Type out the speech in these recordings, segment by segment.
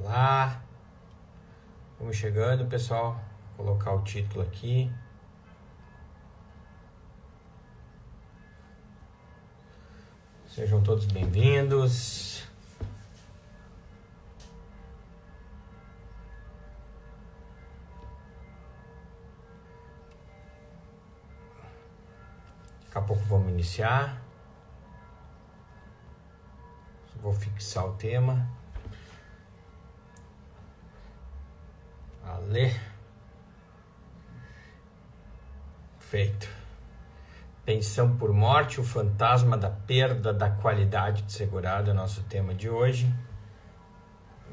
Olá, vamos chegando, pessoal. Vou colocar o título aqui. Sejam todos bem-vindos. Daqui a pouco vamos iniciar. Vou fixar o tema. Ale. Feito. Pensão por morte, o fantasma da perda da qualidade de segurado é nosso tema de hoje.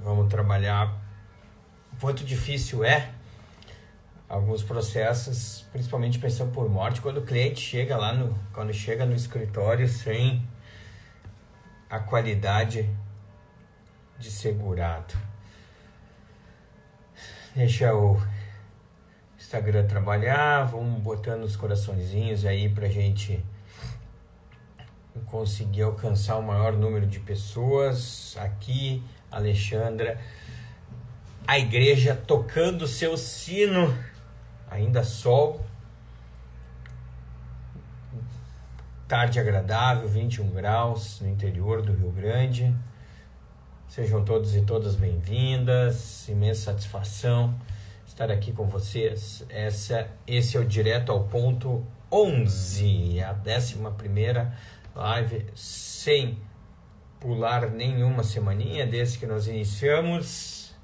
Vamos trabalhar o quanto difícil é alguns processos, principalmente pensão por morte, quando o cliente chega lá quando chega no escritório sem a qualidade de segurado. Deixa o Instagram trabalhar, vamos botando os coraçõezinhos aí pra gente conseguir alcançar o maior número de pessoas. Aqui, Alexandra, a igreja tocando seu sino, ainda sol, tarde agradável, 21 graus no interior do Rio Grande. Sejam todos e todas bem-vindas, imensa satisfação estar aqui com vocês. Esse é o Direto ao Ponto 11, a 11ª live, sem pular nenhuma semaninha desde que nós iniciamos,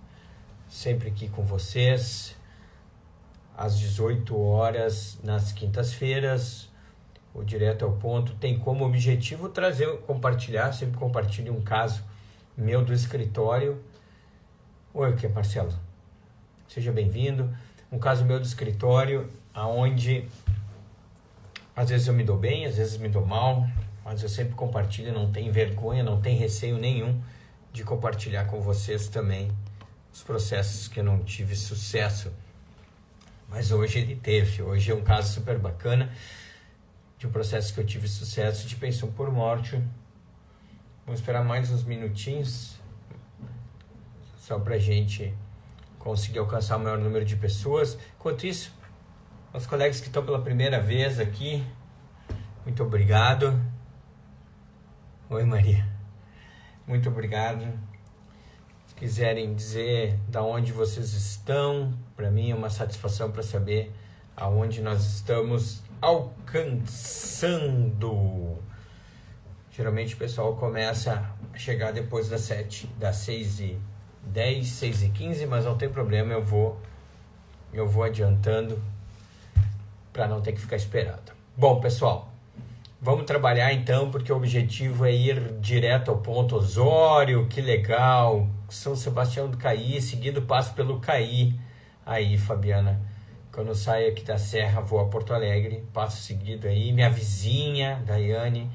sempre aqui com vocês, às 18 horas, nas quintas-feiras. O Direto ao Ponto tem como objetivo compartilhar, sempre compartilho um caso meu do escritório. Oi, o que é, Marcelo? Seja bem-vindo. Um caso meu do escritório, onde às vezes eu me dou bem, às vezes me dou mal, mas eu sempre compartilho, não tenho vergonha, não tenho receio nenhum de compartilhar com vocês também os processos que eu não tive sucesso. Mas hoje ele teve. Hoje é um caso super bacana de um processo que eu tive sucesso de pensão por morte. Vamos esperar mais uns minutinhos, só para a gente conseguir alcançar o maior número de pessoas. Enquanto isso, os colegas que estão pela primeira vez aqui, muito obrigado. Oi, Maria. Muito obrigado. Se quiserem dizer de onde vocês estão, para mim é uma satisfação para saber aonde nós estamos alcançando. Geralmente o pessoal começa a chegar depois das 6h10, 6h15, mas não tem problema, eu vou adiantando para não ter que ficar esperando. Bom, pessoal, vamos trabalhar então, porque o objetivo é ir direto ao ponto. Osório, que legal, São Sebastião do Caí, seguido passo pelo Caí. Aí, Fabiana, quando eu saio aqui da Serra, vou a Porto Alegre, passo seguido aí. Minha vizinha, Daiane.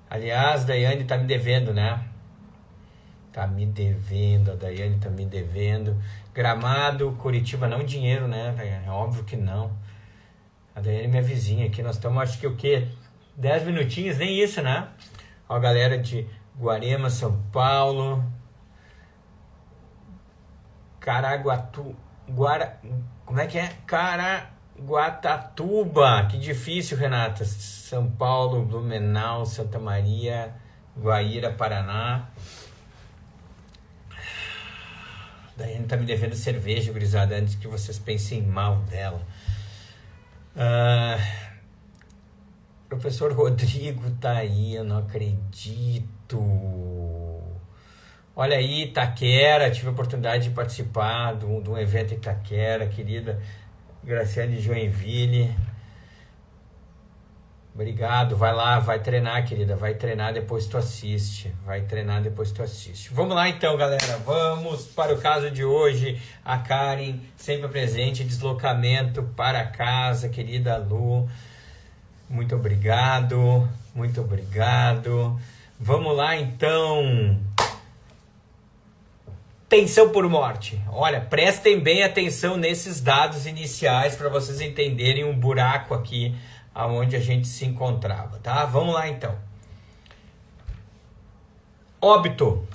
Aliás, Daiane tá me devendo, né? Tá me devendo, a Daiane tá me devendo. Gramado, Curitiba, não dinheiro, né, Daiane? É óbvio que não. A Daiane é minha vizinha aqui, nós estamos, acho que o quê? 10 minutinhos, nem isso, né? Ó, a galera de Guarema, São Paulo. Como é que é? Caraguatatuba, que difícil, Renata. São Paulo, Blumenau, Santa Maria, Guaíra, Paraná. Daiane tá me devendo cerveja, gurizada, antes que vocês pensem mal dela. Professor Rodrigo tá aí, eu não acredito. Olha aí, Itaquera, tive a oportunidade de participar de um evento em Itaquera, querida Graciane Joinville. Obrigado, vai lá, vai treinar, querida, vai treinar, depois tu assiste. Vamos lá então, galera, vamos para o caso de hoje. A Karen, sempre presente, deslocamento para casa, querida Lu. Muito obrigado. Vamos lá então. Pensão por morte. Olha, prestem bem atenção nesses dados iniciais para vocês entenderem um buraco aqui aonde a gente se encontrava, tá? Vamos lá então. Óbito,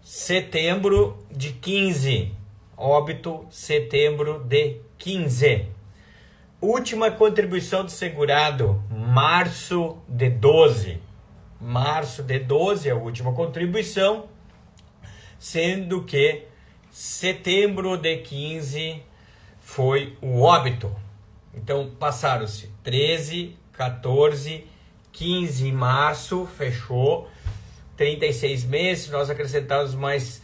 setembro de 15. Óbito, setembro de 15. Última contribuição do segurado, março de 12. Março de 12 é a última contribuição, sendo que setembro de 15 foi o óbito. Então passaram-se 13, 14, 15 março, fechou, 36 meses, nós acrescentamos mais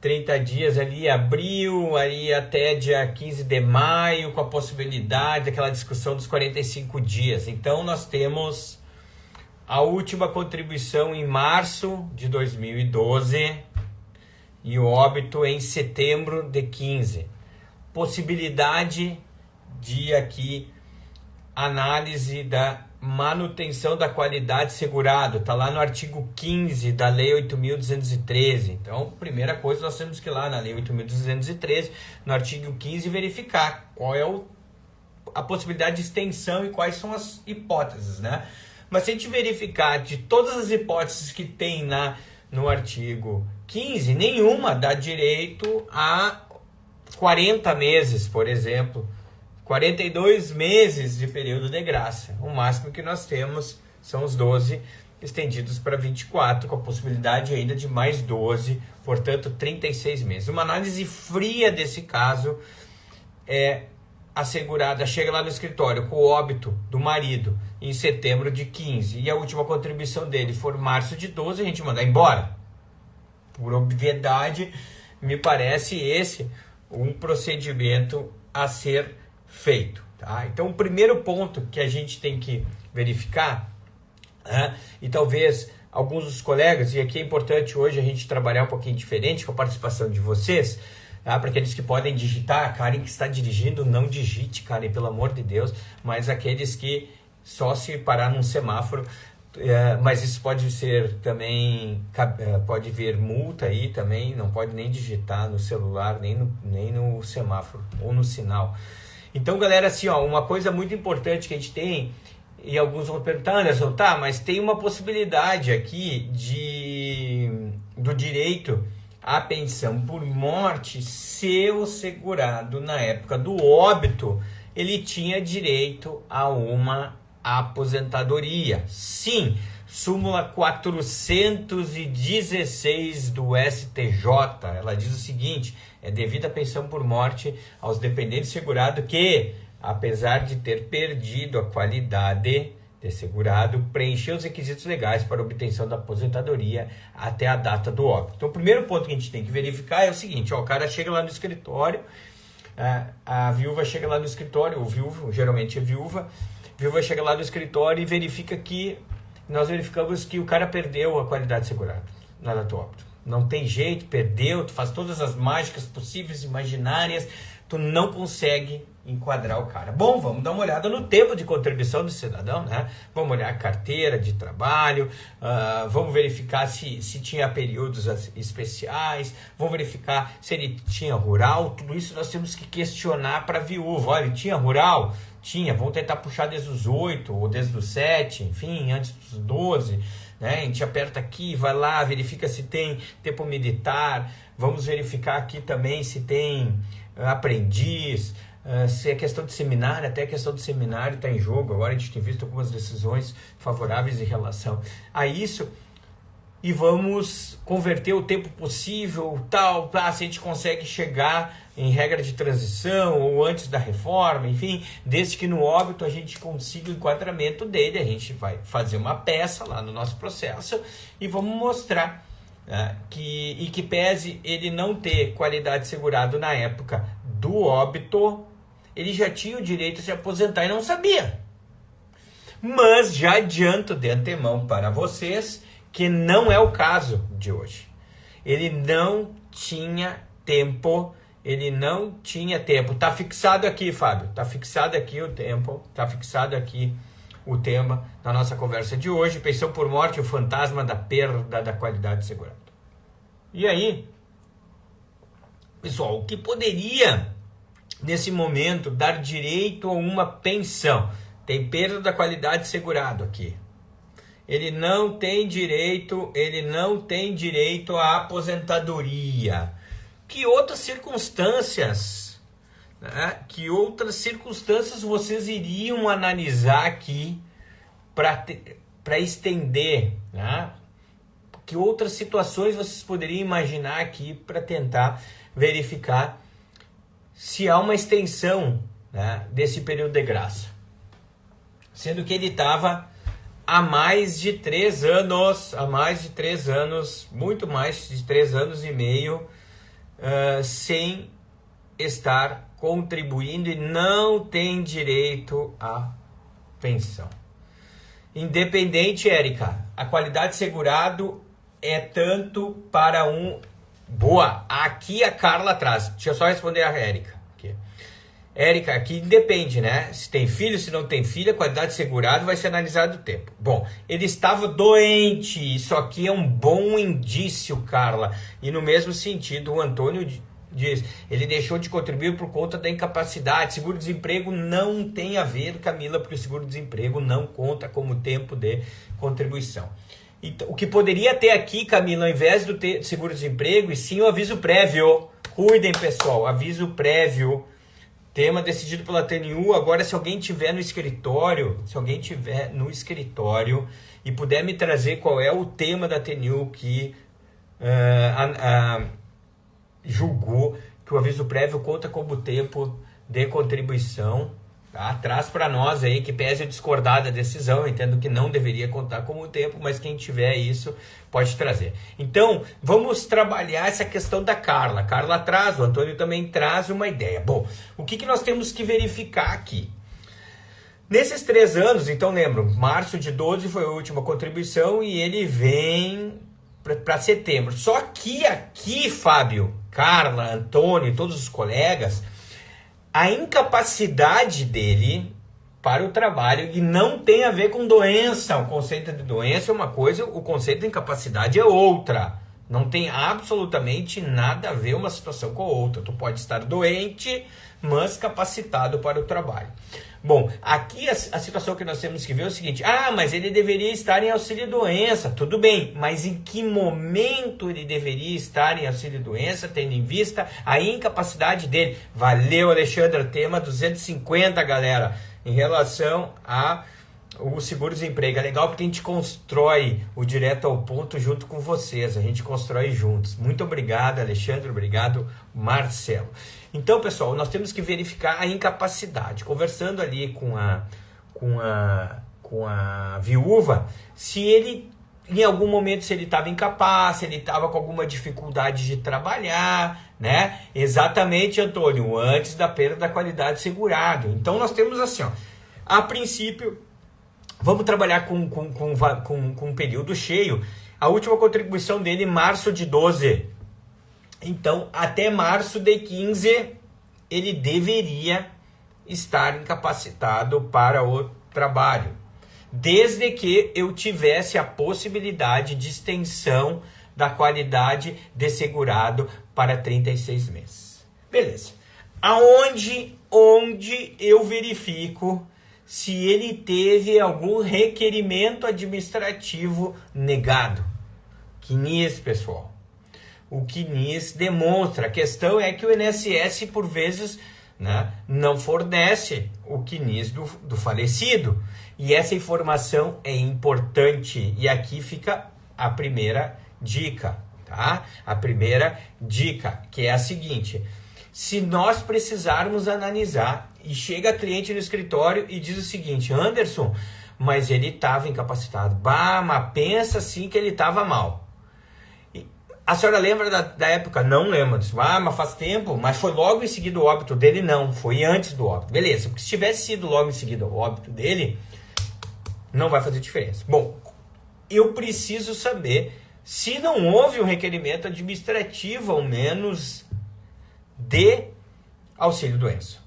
30 dias ali, abril, aí até dia 15 de maio, com a possibilidade daquela discussão dos 45 dias. Então nós temos a última contribuição em março de 2012 e o óbito em setembro de 15. Possibilidade de aqui análise da manutenção da qualidade segurado, está lá no artigo 15 da Lei 8.213. Então, primeira coisa, nós temos que ir lá na Lei 8.213, no artigo 15, verificar qual é a possibilidade de extensão e quais são as hipóteses, né? Mas se a gente verificar de todas as hipóteses que tem no artigo 15, nenhuma dá direito a 40 meses, por exemplo, 42 meses de período de graça. O máximo que nós temos são os 12 estendidos para 24, com a possibilidade ainda de mais 12, portanto 36 meses. Uma análise fria desse caso é a segurada chega lá no escritório com o óbito do marido em setembro de 15 e a última contribuição dele for março de 12, a gente manda embora. Por obviedade, me parece esse um procedimento a ser feito, tá? Então, o primeiro ponto que a gente tem que verificar, e talvez alguns dos colegas, e aqui é importante hoje a gente trabalhar um pouquinho diferente com a participação de vocês, tá? Para aqueles que podem digitar, Karen que está dirigindo, não digite, Karen, pelo amor de Deus, mas aqueles que só se parar num semáforo, mas isso pode ser também, pode vir multa aí também, não pode nem digitar no celular, nem no semáforo ou no sinal. Então, galera, assim, ó, uma coisa muito importante que a gente tem, e alguns vão perguntar, Anderson, tá, mas tem uma possibilidade aqui do direito à pensão por morte se o segurado, na época do óbito, ele tinha direito a uma aposentadoria. Sim, súmula 416 do STJ, ela diz o seguinte: é devida a pensão por morte aos dependentes segurados que, apesar de ter perdido a qualidade de segurado, preencheu os requisitos legais para obtenção da aposentadoria até a data do óbito. Então, o primeiro ponto que a gente tem que verificar é o seguinte: ó, o cara chega lá no escritório, a viúva chega lá no escritório, o viúvo, geralmente é viúva chega lá no escritório e verifica que nós verificamos que o cara perdeu a qualidade segurada na data do óbito. Não tem jeito, perdeu, tu faz todas as mágicas possíveis, imaginárias, tu não consegue enquadrar o cara. Bom, vamos dar uma olhada no tempo de contribuição do cidadão, né? Vamos olhar a carteira de trabalho, vamos verificar se tinha períodos especiais, vamos verificar se ele tinha rural. Tudo isso nós temos que questionar para a viúva. Olha, ele tinha rural? Tinha, vamos tentar puxar desde os 8 ou desde os 7, enfim, antes dos 12, né? A gente aperta aqui, vai lá, verifica se tem tempo militar, vamos verificar aqui também se tem aprendiz, se é questão de seminário, até a questão do seminário está em jogo. Agora a gente tem visto algumas decisões favoráveis em relação a isso. E vamos converter o tempo possível, tal, se a gente consegue chegar em regra de transição ou antes da reforma, enfim, desde que no óbito a gente consiga o enquadramento dele, a gente vai fazer uma peça lá no nosso processo e vamos mostrar que pese ele não ter qualidade segurado na época do óbito, ele já tinha o direito de se aposentar e não sabia. Mas já adianto de antemão para vocês que não é o caso de hoje. Ele não tinha tempo, Tá fixado aqui, Fábio, tá fixado aqui o tempo, tá fixado aqui o tema da nossa conversa de hoje: pensão por morte, o fantasma da perda da qualidade segurada. E aí, pessoal, o que poderia, nesse momento, dar direito a uma pensão? Tem perda da qualidade segurado aqui. ele não tem direito à aposentadoria. Que outras circunstâncias, né? Que outras circunstâncias vocês iriam analisar aqui para estender, né? Que outras situações vocês poderiam imaginar aqui para tentar verificar se há uma extensão, né, desse período de graça? Sendo que ele estava há mais de 3 anos, muito mais de 3 anos e meio, sem estar contribuindo e não tem direito à pensão. Independente, Érica, a qualidade de segurado é tanto para um... Boa, aqui a Carla traz. Deixa eu só responder a Érica. Érica, aqui depende, né? Se tem filho, se não tem filho, a qualidade de segurado vai ser analisada o tempo. Bom, ele estava doente, isso aqui é um bom indício, Carla. E no mesmo sentido, o Antônio diz, ele deixou de contribuir por conta da incapacidade. Seguro-desemprego não tem a ver, Camila, porque o seguro-desemprego não conta como tempo de contribuição. Então, o que poderia ter aqui, Camila, ao invés do seguro-desemprego, e sim o aviso prévio. Cuidem, pessoal, aviso prévio. Tema decidido pela TNU. Agora, se alguém tiver no escritório, e puder me trazer qual é o tema da TNU que julgou que o aviso prévio conta como tempo de contribuição, tá? Traz para nós aí, que pese a discordar da decisão. Eu entendo que não deveria contar como tempo, mas quem tiver isso pode trazer. Então, vamos trabalhar essa questão da Carla. Carla traz, o Antônio também traz uma ideia. Bom, o que nós temos que verificar aqui? Nesses 3 anos, então lembram, março de 12 foi a última contribuição e ele vem para setembro. Só que aqui, Fábio, Carla, Antônio e todos os colegas, a incapacidade dele para o trabalho, e não tem a ver com doença. O conceito de doença é uma coisa, o conceito de incapacidade é outra. Não tem absolutamente nada a ver uma situação com a outra. Tu pode estar doente, mas capacitado para o trabalho. Bom, aqui a situação que nós temos que ver é o seguinte: mas ele deveria estar em auxílio-doença. Tudo bem, mas em que momento ele deveria estar em auxílio-doença, tendo em vista a incapacidade dele? Valeu, Alexandre. Tema 250, galera, em relação o seguro-desemprego. É legal porque a gente constrói o direto ao ponto junto com vocês. A gente constrói juntos. Muito obrigado, Alexandre. Obrigado, Marcelo. Então, pessoal, nós temos que verificar a incapacidade. Conversando ali com a viúva, se ele, em algum momento, se ele estava incapaz, se ele estava com alguma dificuldade de trabalhar, né? Exatamente, Antônio, antes da perda da qualidade de segurado. Então, nós temos assim, ó, a princípio, vamos trabalhar com um período cheio. A última contribuição dele em março de 12. Então, até março de 15, ele deveria estar incapacitado para o trabalho, desde que eu tivesse a possibilidade de extensão da qualidade de segurado para 36 meses. Beleza. Onde eu verifico se ele teve algum requerimento administrativo negado? CNIS, pessoal. O CNIS demonstra. A questão é que o INSS, por vezes, né, não fornece o CNIS do falecido. E essa informação é importante. E aqui fica a primeira dica, tá? A primeira dica, que é a seguinte: se nós precisarmos analisar, e chega a cliente no escritório e diz o seguinte: Anderson, mas ele estava incapacitado. Mas pensa assim que ele estava mal. A senhora lembra da época? Não lembro. Mas faz tempo. Mas foi logo em seguida o óbito dele? Não, foi antes do óbito. Beleza, porque se tivesse sido logo em seguida o óbito dele, não vai fazer diferença. Bom, eu preciso saber se não houve um requerimento administrativo, ao menos, de auxílio-doença.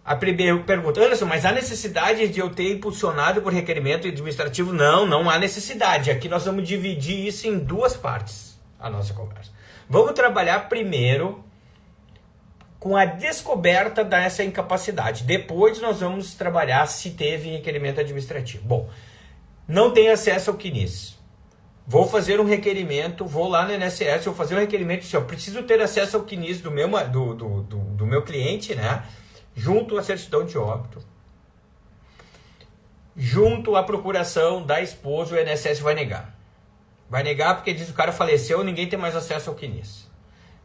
A primeira pergunta: Anderson, mas há necessidade de eu ter impulsionado por requerimento administrativo? Não há necessidade. Aqui nós vamos dividir isso em 2 partes, a nossa conversa. Vamos trabalhar primeiro com a descoberta dessa incapacidade. Depois nós vamos trabalhar se teve requerimento administrativo. Bom, não tenho acesso ao CNIS. Vou fazer um requerimento, vou lá no INSS, vou fazer um requerimento, eu preciso ter acesso ao CNIS do meu cliente, né? Junto à certidão de óbito. Junto à procuração da esposa, o INSS vai negar. Vai negar porque diz que o cara faleceu, ninguém tem mais acesso ao CNIS.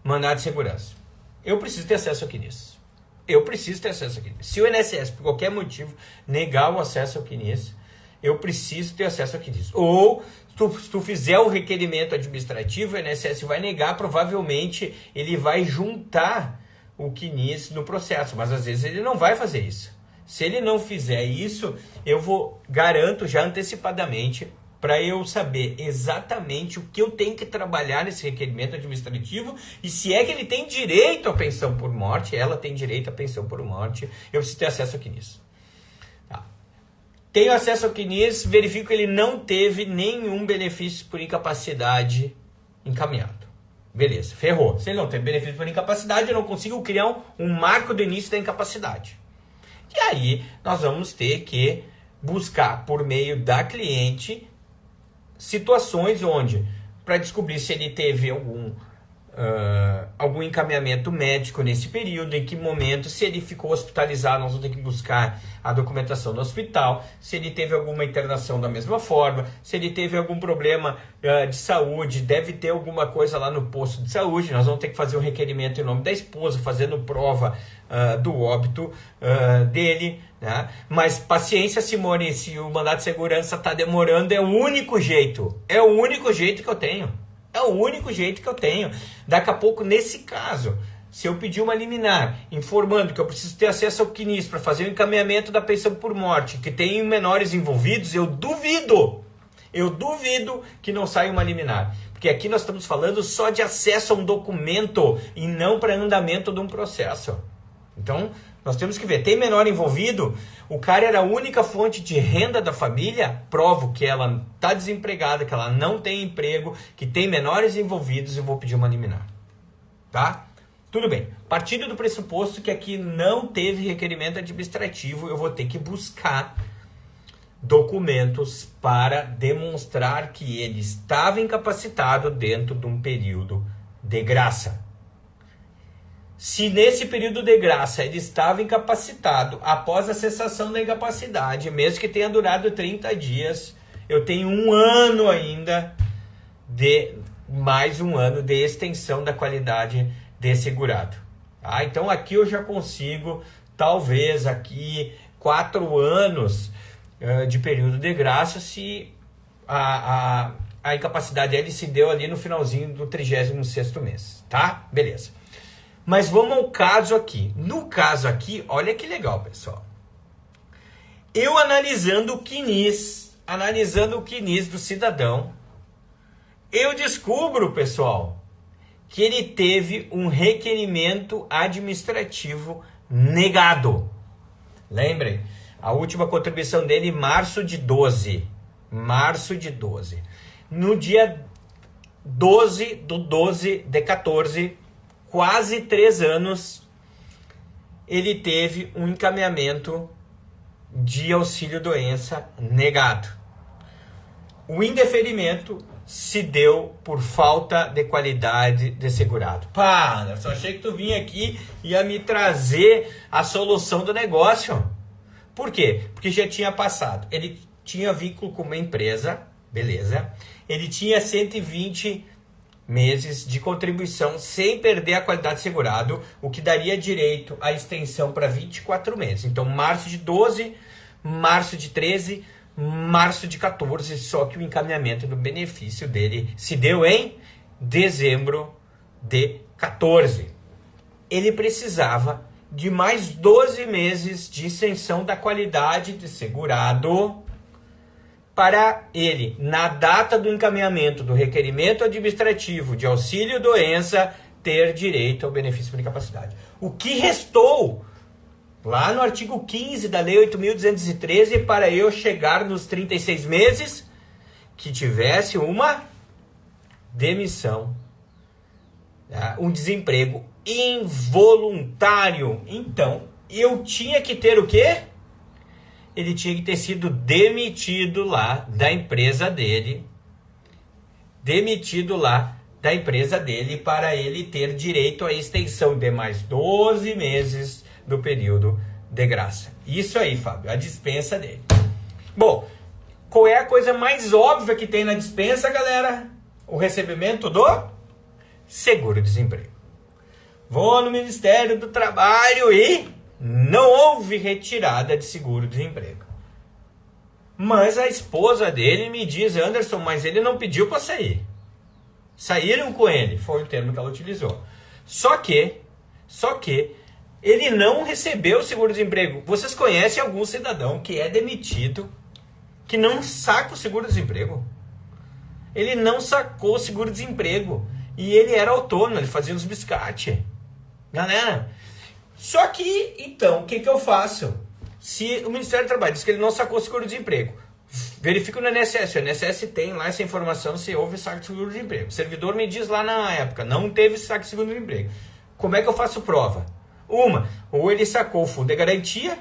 Mandado de segurança. Eu preciso ter acesso ao CNIS. Eu preciso ter acesso ao CNIS. Se o INSS, por qualquer motivo, negar o acesso ao CNIS, eu preciso ter acesso ao CNIS. Ou, se tu fizer o requerimento administrativo, o INSS vai negar, provavelmente ele vai juntar o CNIS no processo, mas às vezes ele não vai fazer isso. Se ele não fizer isso, eu garanto já antecipadamente, para eu saber exatamente o que eu tenho que trabalhar nesse requerimento administrativo e se é que ele tem direito à pensão por morte, ela tem direito à pensão por morte, eu preciso ter acesso ao CNIS. Tá. Tenho acesso ao CNIS, verifico que ele não teve nenhum benefício por incapacidade encaminhado. Beleza, ferrou. Se ele não teve benefício por incapacidade, eu não consigo criar um marco do início da incapacidade. E aí, nós vamos ter que buscar, por meio da cliente, situações onde, para descobrir se ele teve algum encaminhamento médico nesse período, em que momento, se ele ficou hospitalizado, nós vamos ter que buscar a documentação do hospital, se ele teve alguma internação da mesma forma, se ele teve algum problema de saúde, deve ter alguma coisa lá no posto de saúde, nós vamos ter que fazer um requerimento em nome da esposa, fazendo prova do óbito dele, né? Mas paciência, Simone, se o mandado de segurança está demorando, é o único jeito que eu tenho. É o único jeito que eu tenho. Daqui a pouco, nesse caso, se eu pedir uma liminar informando que eu preciso ter acesso ao CNIS para fazer o encaminhamento da pensão por morte, que tem menores envolvidos, eu duvido que não saia uma liminar. Porque aqui nós estamos falando só de acesso a um documento e não para andamento de um processo. Então, nós temos que ver, tem menor envolvido, o cara era a única fonte de renda da família, provo que ela está desempregada, que ela não tem emprego, que tem menores envolvidos, eu vou pedir uma liminar. Tá? Tudo bem. Partindo do pressuposto que aqui não teve requerimento administrativo, eu vou ter que buscar documentos para demonstrar que ele estava incapacitado dentro de um período de graça. Se nesse período de graça ele estava incapacitado após a cessação da incapacidade, mesmo que tenha durado 30 dias, eu tenho um ano ainda mais um ano de extensão da qualidade de segurado. Tá? Então aqui eu já consigo, talvez aqui 4 anos de período de graça, se a incapacidade ele se deu ali no finalzinho do 36º mês. Tá? Beleza. Mas vamos ao caso aqui. No caso aqui, olha que legal, pessoal. Eu analisando o CNIS do cidadão, eu descubro, pessoal, que ele teve um requerimento administrativo negado. Lembrem, a última contribuição dele em março de 12. No dia 12/12/14, quase 3 anos, ele teve um encaminhamento de auxílio-doença negado. O indeferimento se deu por falta de qualidade de segurado. Pá, Anderson, achei que tu vinha aqui e ia me trazer a solução do negócio. Por quê? Porque já tinha passado. Ele tinha vínculo com uma empresa, beleza. Ele tinha 120 meses de contribuição sem perder a qualidade de segurado, o que daria direito à extensão para 24 meses. Então, março de 12, março de 13, março de 14, só que o encaminhamento do benefício dele se deu em dezembro de 14. Ele precisava de mais 12 meses de extensão da qualidade de segurado para ele, na data do encaminhamento do requerimento administrativo de auxílio-doença, ter direito ao benefício por incapacidade. O que restou, lá no artigo 15 da Lei 8.213, para eu chegar nos 36 meses, que tivesse uma demissão, tá? Um desemprego involuntário. Então, eu tinha que ter o quê? ele tinha que ter sido demitido lá da empresa dele. Demitido lá da empresa dele para ele ter direito à extensão de mais 12 meses do período de graça. Isso aí, Fábio, a dispensa dele. Bom, qual é a coisa mais óbvia que tem na dispensa, galera? O recebimento do seguro-desemprego. Vou no Ministério do Trabalho e não houve retirada de seguro-desemprego. Mas a esposa dele me diz, Anderson, mas ele não pediu para sair. Saíram com ele, foi o termo que ela utilizou. Só que ele não recebeu o seguro-desemprego. Vocês conhecem algum cidadão que é demitido, que não saca o seguro-desemprego? Ele não sacou o seguro-desemprego. E ele era autônomo, ele fazia os biscates. Galera, só que, então, o que eu faço? Se o Ministério do Trabalho diz que ele não sacou o seguro-desemprego, verifico no INSS. O INSS tem lá essa informação se houve saque de seguro-desemprego. O servidor me diz lá na época, não teve saque de seguro-desemprego. Como é que eu faço prova? Ou ele sacou o fundo de garantia,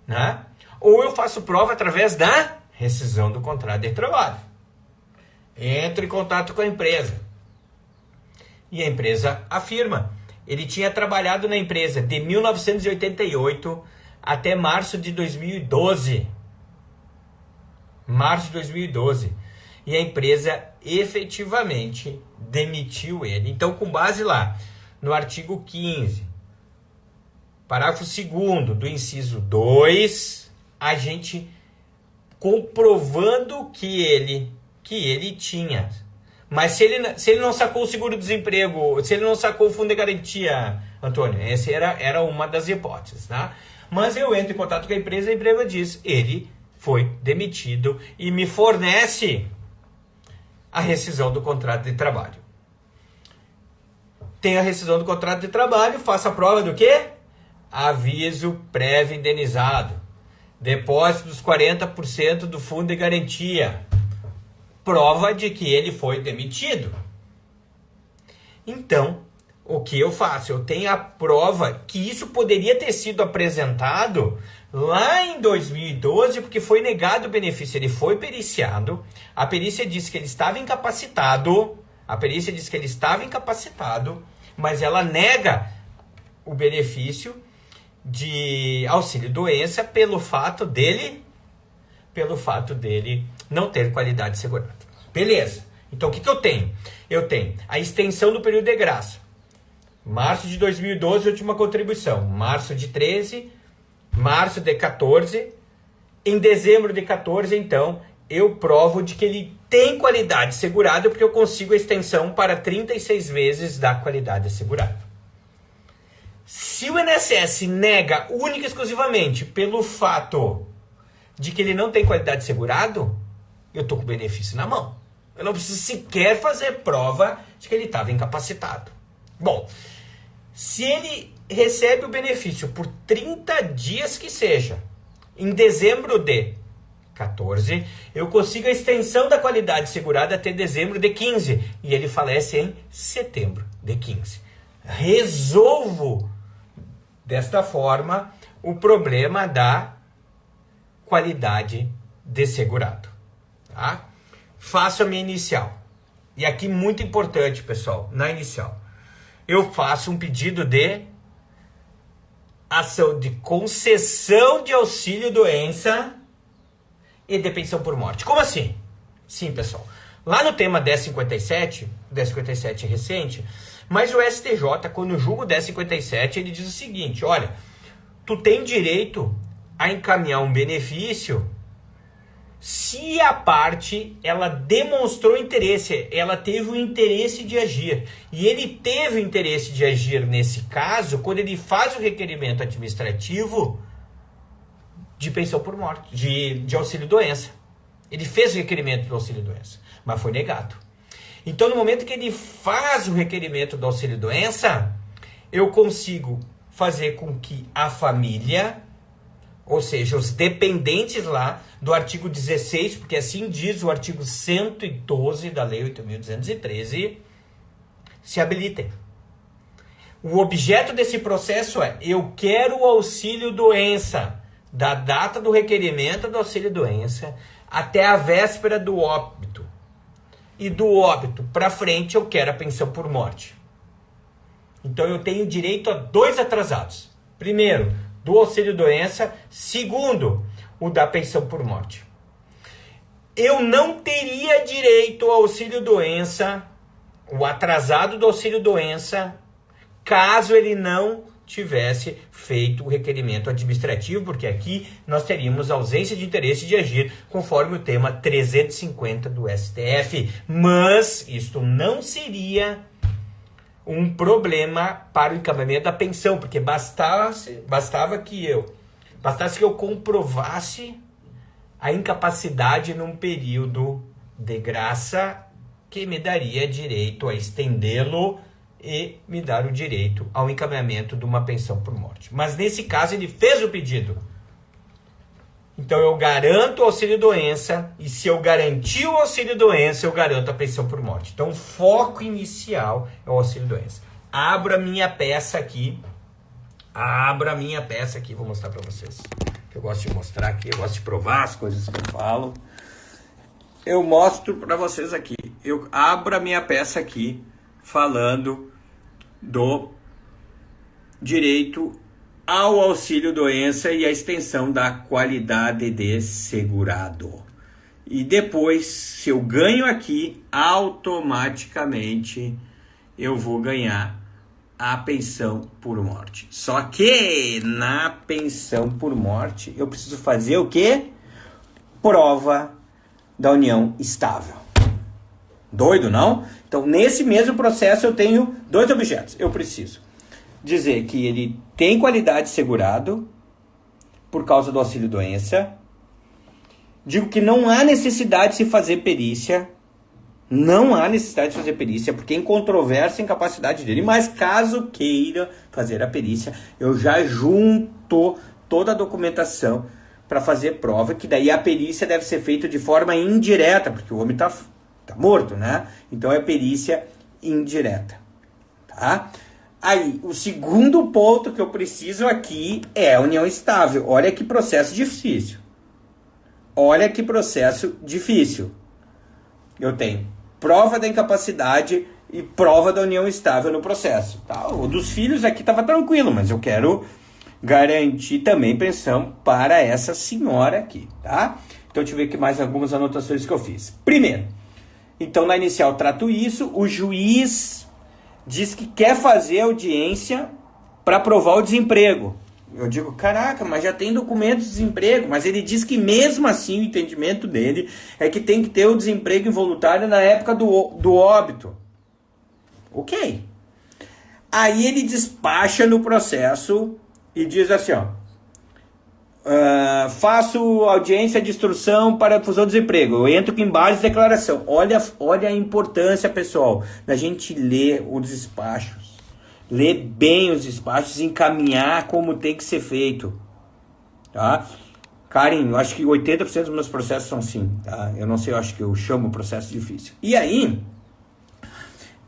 né? Ou eu faço prova através da rescisão do contrato de trabalho. Entro em contato com a empresa. E a empresa afirma. Ele tinha trabalhado na empresa de 1988 até março de 2012. E a empresa efetivamente demitiu ele. Então, com base lá no artigo 15, parágrafo 2º do inciso 2, a gente comprovando que ele tinha. Mas se ele não sacou o seguro-desemprego, se ele não sacou o fundo de garantia, Antônio, essa era uma das hipóteses, tá? Mas eu entro em contato com a empresa diz, ele foi demitido e me fornece a rescisão do contrato de trabalho. Tem a rescisão do contrato de trabalho, faço a prova do quê? Aviso prévio indenizado. Depósito dos 40% do fundo de garantia. Prova de que ele foi demitido. Então, o que eu faço? Eu tenho a prova que isso poderia ter sido apresentado lá em 2012, porque foi negado o benefício. Ele foi periciado, a perícia disse que ele estava incapacitado, mas ela nega o benefício de auxílio-doença pelo fato dele não ter qualidade segurada. Beleza. Então, o que eu tenho? Eu tenho a extensão do período de graça. Março de 2012, última contribuição. Março de 13, março de 14. Em dezembro de 14, então, eu provo de que ele tem qualidade segurada porque eu consigo a extensão para 36 meses da qualidade segurada. Se o INSS nega única e exclusivamente pelo fato de que ele não tem qualidade segurado, eu estou com o benefício na mão. Eu não preciso sequer fazer prova de que ele estava incapacitado. Bom, se ele recebe o benefício por 30 dias que seja, em dezembro de 14, eu consigo a extensão da qualidade segurada até dezembro de 15, e ele falece em setembro de 15. Resolvo desta forma o problema da qualidade de segurado. Tá? Faço a minha inicial. E aqui muito importante, pessoal, na inicial. Eu faço um pedido de ação de concessão de auxílio-doença e de pensão por morte. Como assim? Sim, pessoal. Lá no tema 1057, 1057 é recente, mas o STJ, quando julga o 1057, ele diz o seguinte, olha, tu tem direito a encaminhar um benefício se a parte, ela demonstrou interesse, ela teve o interesse de agir. E ele teve o interesse de agir nesse caso, quando ele faz o requerimento administrativo de pensão por morte, de auxílio-doença. Ele fez o requerimento do auxílio-doença, mas foi negado. Então, no momento que ele faz o requerimento do auxílio-doença, eu consigo fazer com que a família, ou seja, os dependentes lá do artigo 16, porque assim diz o artigo 112 da Lei 8.213, se habilitem. O objeto desse processo é: eu quero o auxílio-doença, da data do requerimento do auxílio-doença até a véspera do óbito. E do óbito para frente eu quero a pensão por morte. Então eu tenho direito a 2 atrasados. Primeiro, do auxílio-doença. Segundo, o da pensão por morte. Eu não teria direito ao auxílio-doença, o atrasado do auxílio-doença, caso ele não tivesse feito o requerimento administrativo, porque aqui nós teríamos ausência de interesse de agir, conforme o tema 350 do STF. Mas isto não seria um problema para o encaminhamento da pensão, porque bastasse que eu comprovasse a incapacidade num período de graça que me daria direito a estendê-lo e me dar o direito ao encaminhamento de uma pensão por morte. Mas nesse caso ele fez o pedido. Então eu garanto o auxílio-doença, e se eu garantir o auxílio-doença, eu garanto a pensão por morte. Então o foco inicial é o auxílio-doença. Abro a minha peça aqui, vou mostrar para vocês. Eu gosto de mostrar aqui, eu gosto de provar as coisas que eu falo. Eu mostro para vocês aqui. Eu abro a minha peça aqui, falando do direito ao auxílio-doença e a extensão da qualidade de segurado. E depois, se eu ganho aqui, automaticamente eu vou ganhar a pensão por morte. Só que na pensão por morte eu preciso fazer o quê? Prova da união estável. Doido, não? Então, nesse mesmo processo eu tenho 2 objetos. Eu preciso dizer que ele tem qualidade segurado por causa do auxílio-doença. Digo que não há necessidade de se fazer perícia. Não há necessidade de fazer perícia, porque em controvérsia a incapacidade dele. Mas caso queira fazer a perícia, eu já junto toda a documentação para fazer prova, que daí a perícia deve ser feita de forma indireta, porque o homem tá morto, né? Então é perícia indireta, tá? Aí, o segundo ponto que eu preciso aqui é a união estável. Olha que processo difícil. Eu tenho prova da incapacidade e prova da união estável no processo, tá? O dos filhos aqui estava tranquilo, mas eu quero garantir também pensão para essa senhora aqui, tá? Então, deixa eu ver aqui mais algumas anotações que eu fiz. Primeiro, então, na inicial trato isso, o juiz diz que quer fazer audiência para provar o desemprego. Eu digo, caraca, mas já tem documento de desemprego. Mas ele diz que mesmo assim o entendimento dele é que tem que ter o desemprego involuntário na época do óbito. Ok. Aí ele despacha no processo e diz assim, ó. Faço audiência de instrução para a fusão do desemprego. Eu entro com embate de declaração. Olha a importância, pessoal, da gente ler os despachos. Ler bem os despachos e encaminhar como tem que ser feito. Tá? Karen, eu acho que 80% dos meus processos são assim. Tá? Eu não sei, eu acho que eu chamo o processo difícil. E aí,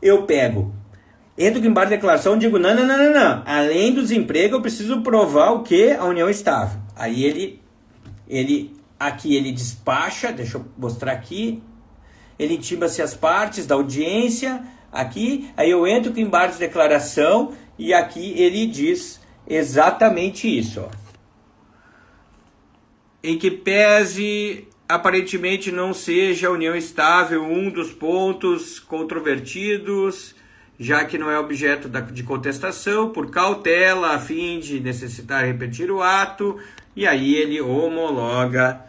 eu pego... Entro com embate de declaração e digo, não. Além do desemprego, eu preciso provar o quê? A união estável. Aí ele despacha, deixa eu mostrar aqui. Ele intima-se as partes da audiência, aqui. Aí eu entro com embate de declaração e aqui ele diz exatamente isso, ó. Em que pese aparentemente não seja a união estável um dos pontos controvertidos, já que não é objeto de contestação, por cautela, a fim de necessitar repetir o ato, e aí ele homologa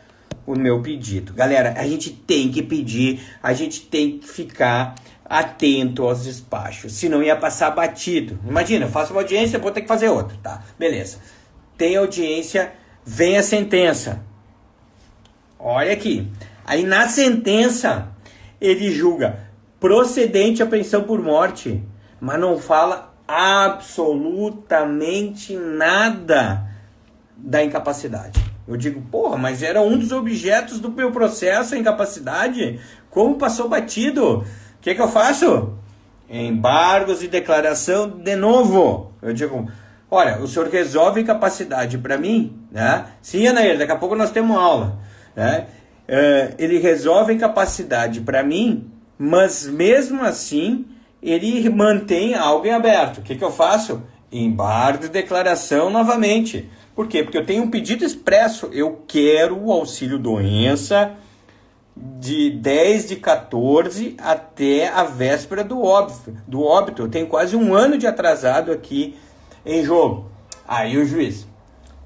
o meu pedido. Galera, a gente tem que pedir, a gente tem que ficar atento aos despachos, senão ia passar batido. Imagina, eu faço uma audiência, vou ter que fazer outra, tá? Beleza. Tem audiência, vem a sentença. Olha aqui. Aí na sentença, ele julga procedente a pensão por morte, mas não fala absolutamente nada da incapacidade. Eu digo, porra, mas era um dos objetos do meu processo, a incapacidade? Como passou batido? O que eu faço? Embargos e declaração de novo. Eu digo, olha, o senhor resolve incapacidade para mim, né? Sim, Anair, daqui a pouco nós temos aula, né? Ele resolve incapacidade para mim, mas mesmo assim ele mantém algo em aberto. O que eu faço? Embargo e declaração novamente. Por quê? Porque eu tenho um pedido expresso. Eu quero o auxílio doença de 10/14 até a véspera do óbito. Eu tenho quase um ano de atrasado aqui em jogo. Aí o juiz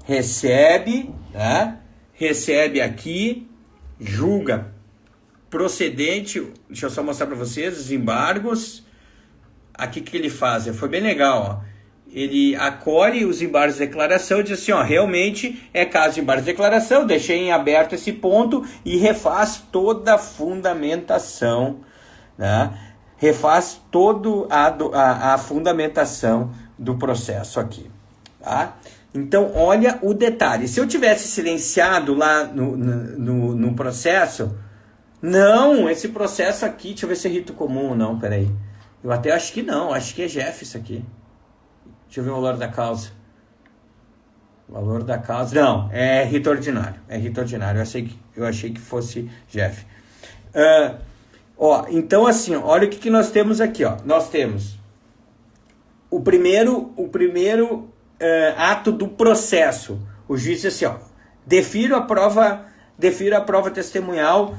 recebe, né? Recebe aqui, julga procedente. Deixa eu só mostrar para vocês os embargos. Aqui que ele faz, foi bem legal, ó. Ele acolhe os embargos de declaração e diz assim, ó, realmente é caso de embargo de declaração, deixei em aberto esse ponto e refaz toda a fundamentação, né? Refaz toda a fundamentação do processo aqui, tá? Então, olha o detalhe. Se eu tivesse silenciado lá no processo, não, esse processo aqui, deixa eu ver se é rito comum ou não, peraí. Eu até acho que não, acho que é Jeff isso aqui. Deixa eu ver o valor da causa. O valor da causa. Não, é rito ordinário. É rito ordinário. Eu achei que fosse Jeff. Então, assim, olha o que nós temos aqui. Ó. Nós temos o primeiro ato do processo. O juiz diz assim, ó, defiro a prova testemunhal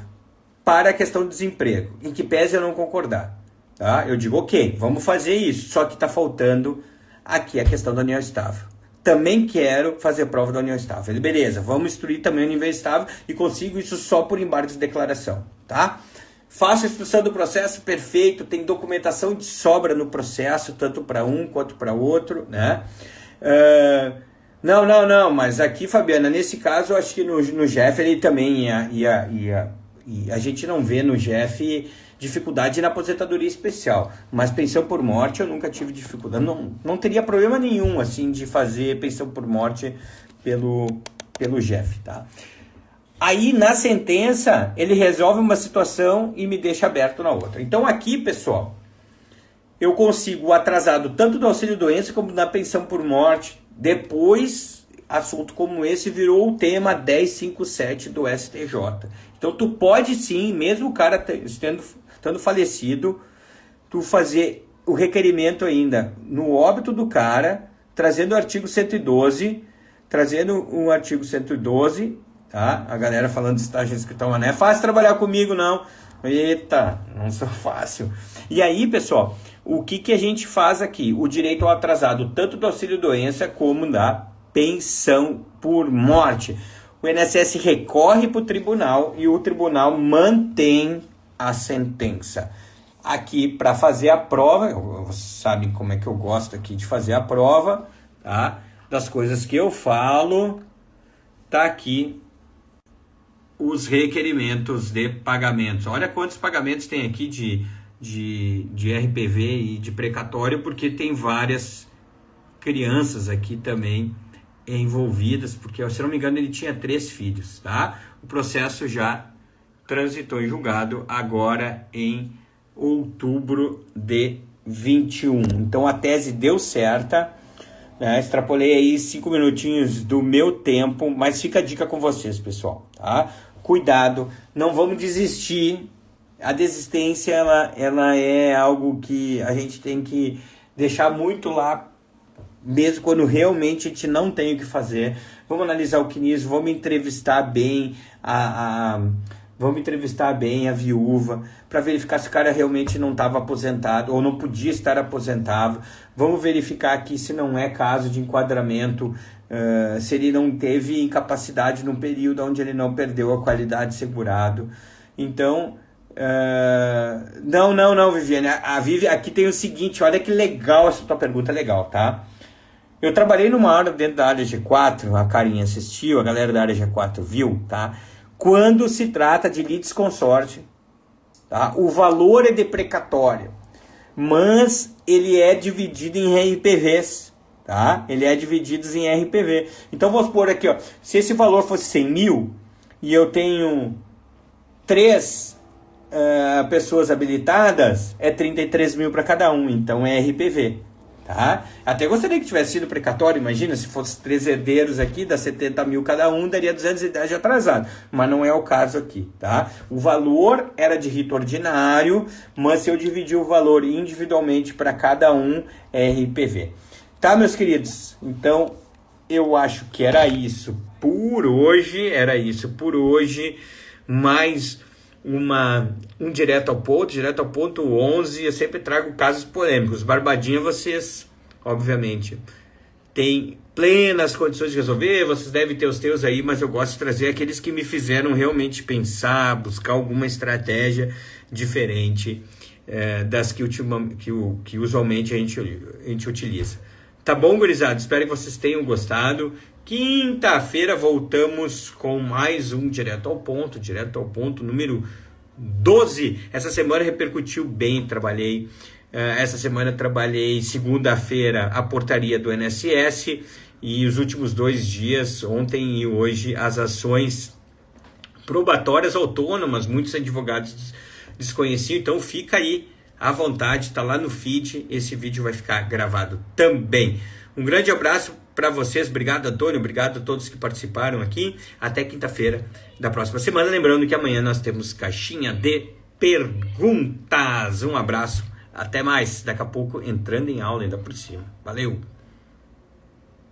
para a questão do desemprego, em que pese eu não concordar. Tá? Eu digo, ok, vamos fazer isso. Só que está faltando aqui a questão da união estável. Também quero fazer prova da união estável. Ele, beleza, vamos instruir também o nível estável e consigo isso só por embargo de declaração. Tá? Faço a instrução do processo, perfeito, tem documentação de sobra no processo, tanto para um quanto para outro. Né? Não, mas aqui, Fabiana, nesse caso, eu acho que no Jeff ele também ia e a gente não vê no Jeff dificuldade na aposentadoria especial, mas pensão por morte eu nunca tive dificuldade, não teria problema nenhum assim de fazer pensão por morte pelo Jeff, tá? Aí na sentença ele resolve uma situação e me deixa aberto na outra. Então aqui, pessoal, eu consigo o atrasado tanto do auxílio doença como da pensão por morte. Depois, assunto como esse virou o tema 1057 do STJ. Então tu pode sim, mesmo o cara estando falecido, tu fazer o requerimento ainda no óbito do cara, trazendo o artigo 112, tá? A galera falando de estágio escritório, não é fácil trabalhar comigo, não. Eita, não sou fácil. E aí, pessoal, o que a gente faz aqui? O direito ao atrasado, tanto do auxílio-doença como da pensão por morte. O INSS recorre para o tribunal e o tribunal mantém a sentença. Aqui, para fazer a prova, sabem como é que eu gosto aqui de fazer a prova, tá? Das coisas que eu falo, tá aqui os requerimentos de pagamentos. Olha quantos pagamentos tem aqui de RPV e de precatório, porque tem várias crianças aqui também envolvidas, porque, se não me engano, ele tinha 3 filhos, tá? O processo já transitou em julgado agora em outubro de 21. Então a tese deu certa, né? Extrapolei aí 5 minutinhos do meu tempo, mas fica a dica com vocês, pessoal, tá? Cuidado, não vamos desistir. A desistência, ela é algo que a gente tem que deixar muito lá, mesmo quando realmente a gente não tem o que fazer. Vamos analisar o CNIS, vamos entrevistar bem a viúva, para verificar se o cara realmente não estava aposentado ou não podia estar aposentado. Vamos verificar aqui se não é caso de enquadramento, se ele não teve incapacidade num período onde ele não perdeu a qualidade segurado. Então, não, Viviane. A Vivi, aqui tem o seguinte, olha que legal essa tua pergunta, legal, tá? Eu trabalhei numa hora dentro da área G4, a Carinha assistiu, a galera da área G4 viu, tá? Quando se trata de litisconsorte, tá? O valor é deprecatório, mas ele é dividido em RPVs, tá? Ele é dividido em RPV. Então, vamos supor aqui, ó, se esse valor fosse 100 mil e eu tenho 3 pessoas habilitadas, é 33 mil para cada um, então é RPV. Tá? Até gostaria que tivesse sido precatório, imagina, se fosse 3 herdeiros aqui, dá 70 mil cada um, daria 210 de atrasado, mas não é o caso aqui, tá? O valor era de rito ordinário, mas se eu dividir o valor individualmente para cada um, é RPV. Tá, meus queridos? Então, eu acho que era isso por hoje, mais um direto ao ponto 11, eu sempre trago casos polêmicos. Barbadinha, vocês, obviamente, têm plenas condições de resolver, vocês devem ter os teus aí, mas eu gosto de trazer aqueles que me fizeram realmente pensar, buscar alguma estratégia diferente das que usualmente a gente utiliza. Tá bom, gurizada? Espero que vocês tenham gostado. Quinta-feira voltamos com mais um Direto ao Ponto, número 12. Essa semana repercutiu bem, trabalhei. Essa semana trabalhei segunda-feira a portaria do INSS e os últimos 2 dias, ontem e hoje, as ações probatórias autônomas. Muitos advogados desconheciam, então fica aí à vontade, tá lá no feed, esse vídeo vai ficar gravado também. Um grande abraço para vocês, obrigado Antônio, obrigado a todos que participaram aqui, até quinta-feira da próxima semana, lembrando que amanhã nós temos caixinha de perguntas, um abraço, até mais, daqui a pouco entrando em aula ainda por cima, valeu!